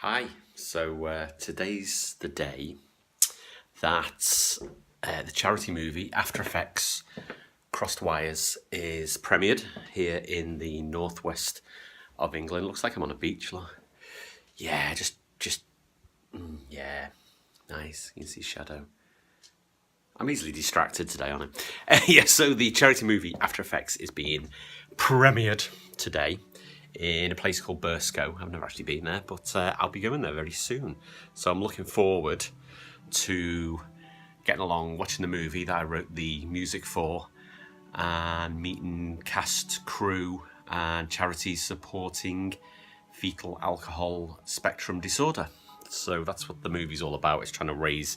Hi, so today's the day that the charity movie After Effects Crossed Wires is premiered here in the northwest of England. Looks like I'm on a beach, look. Yeah, yeah, nice. You can see shadow. I'm easily distracted today, aren't I? Yeah, so the charity movie After Effects is being premiered today in a place called Burscough. I've never actually been there, but I'll be going there very soon. So I'm looking forward to getting along, watching the movie that I wrote the music for, and meeting cast, crew, and charities supporting fetal alcohol spectrum disorder. So that's what the movie's all about. It's trying to raise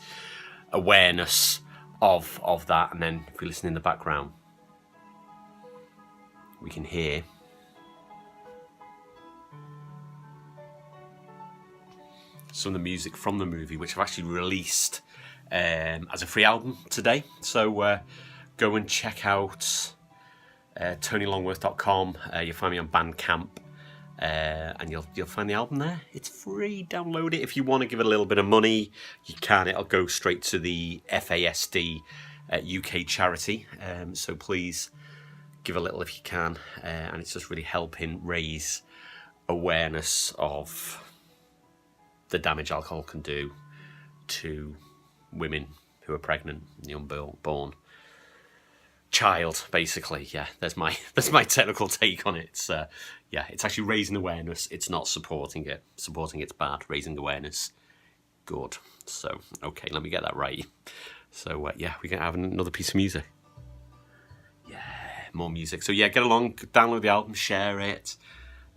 awareness of that. And then if we listen in the background, we can hear some of the music from the movie, which I've actually released as a free album today. So go and check out TonyLongworth.com. You'll find me on Bandcamp, and you'll find the album there. It's free. Download it. If you want to give it a little bit of money, you can. It'll go straight to the FASD UK charity. So please give a little if you can, and it's just really helping raise awareness of the damage alcohol can do to women who are pregnant, the unborn child, basically. Yeah, that's my technical take on it. It's it's actually raising awareness. It's not supporting it. Supporting it's bad. Raising awareness, good. So okay, let me get that right. So we're gonna have another piece of music. Yeah, more music. So yeah, get along, download the album, share it,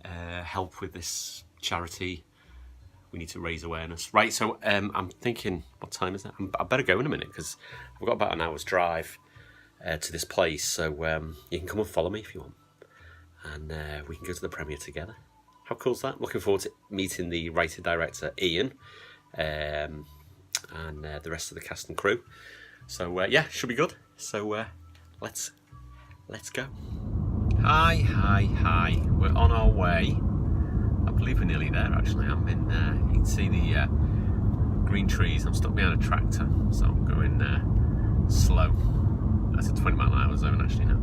help with this charity. We need to raise awareness. Right, so I'm thinking, what time is it? I better go in a minute because I've got about an hour's drive to this place. So you can come and follow me if you want. And we can go to the premiere together. How cool is that? Looking forward to meeting the writer-director, Ian, and the rest of the cast and crew. So should be good. So let's go. Hi. We're on our way. I believe we're nearly there, actually. I'm in, you can see the green trees. I'm stuck behind a tractor, so I'm going slow. That's a 20 mile an hour zone, actually, now.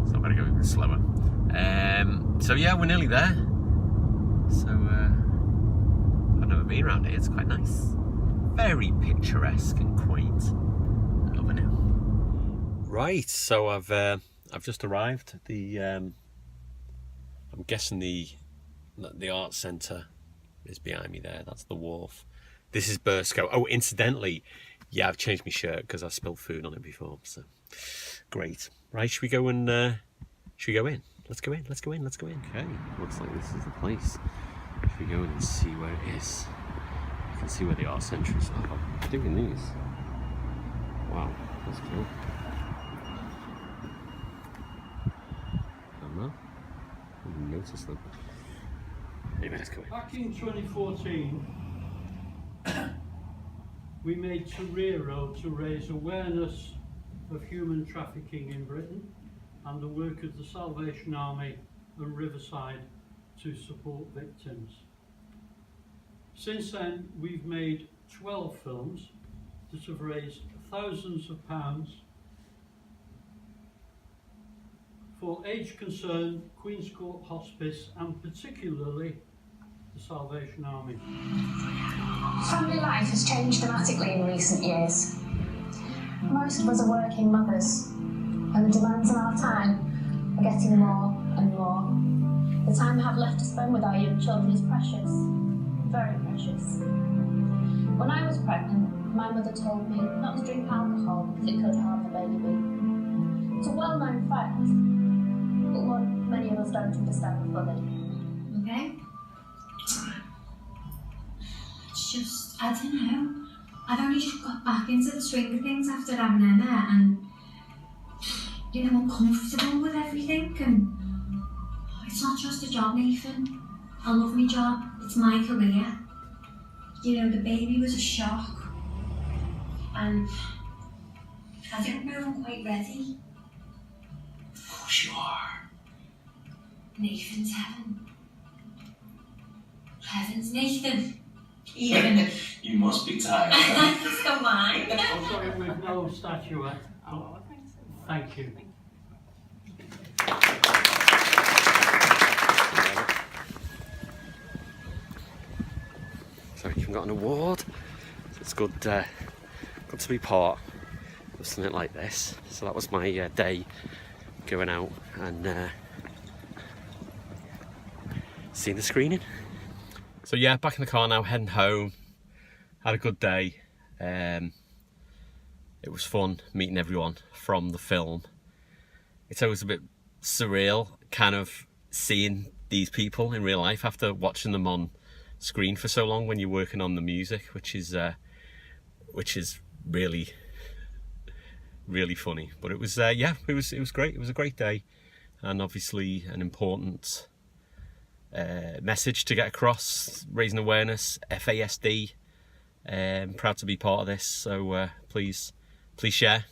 So I better go a bit slower. So yeah, we're nearly there. So, I've never been around here. It's quite nice. Very picturesque and quaint. Loving it. Right, so I've just arrived at the, I'm guessing the art centre is behind me there. That's the wharf. This is Burscough. Oh, incidentally, yeah, I've changed my shirt because I spilled food on it before. So great. Right, should we go in? Let's go in. Okay, looks like this is the place. If we go in and see where it is, you can see where the art centre is. Oh, I'm doing these. Wow, that's cool. I don't know. I didn't notice them. Anyway, let's go in. Back in 2014, we made Torero to raise awareness of human trafficking in Britain and the work of the Salvation Army and Riverside to support victims. Since then, we've made 12 films that have raised thousands of pounds for Age Concern, Queen's Court Hospice, and particularly the Salvation Army. Family life has changed dramatically in recent years. Most of us are working mothers, and the demands on our time are getting more and more. The time we have left to spend with our young children is precious, very precious. When I was pregnant, my mother told me not to drink alcohol because it could harm the baby. It's a well-known fact, but one many of us don't understand fully. Okay? It's just, I don't know. I've only just got back into the swing of things after having Emma, and I'm uncomfortable with everything, and it's not just a job, Nathan. I love my job, it's my career. The baby was a shock, and I don't know if I'm quite ready. Of course you are. Nathan's heaven. Heaven's Nathan. Even You must be tired. so mine. I'm sorry, with no statuette. Oh, thanks so much. Thank you. So you've got an award. It's good, good to be part of something like this. So that was my day going out and seeing the screening. So yeah, back in the car now, heading home. Had a good day. It was fun meeting everyone from the film. It's always a bit surreal, kind of seeing these people in real life after watching them on screen for so long when you're working on the music, which is really funny. But it was yeah, it was great. It was a great day, and obviously an important message to get across, raising awareness. FASD, proud to be part of this. So please share.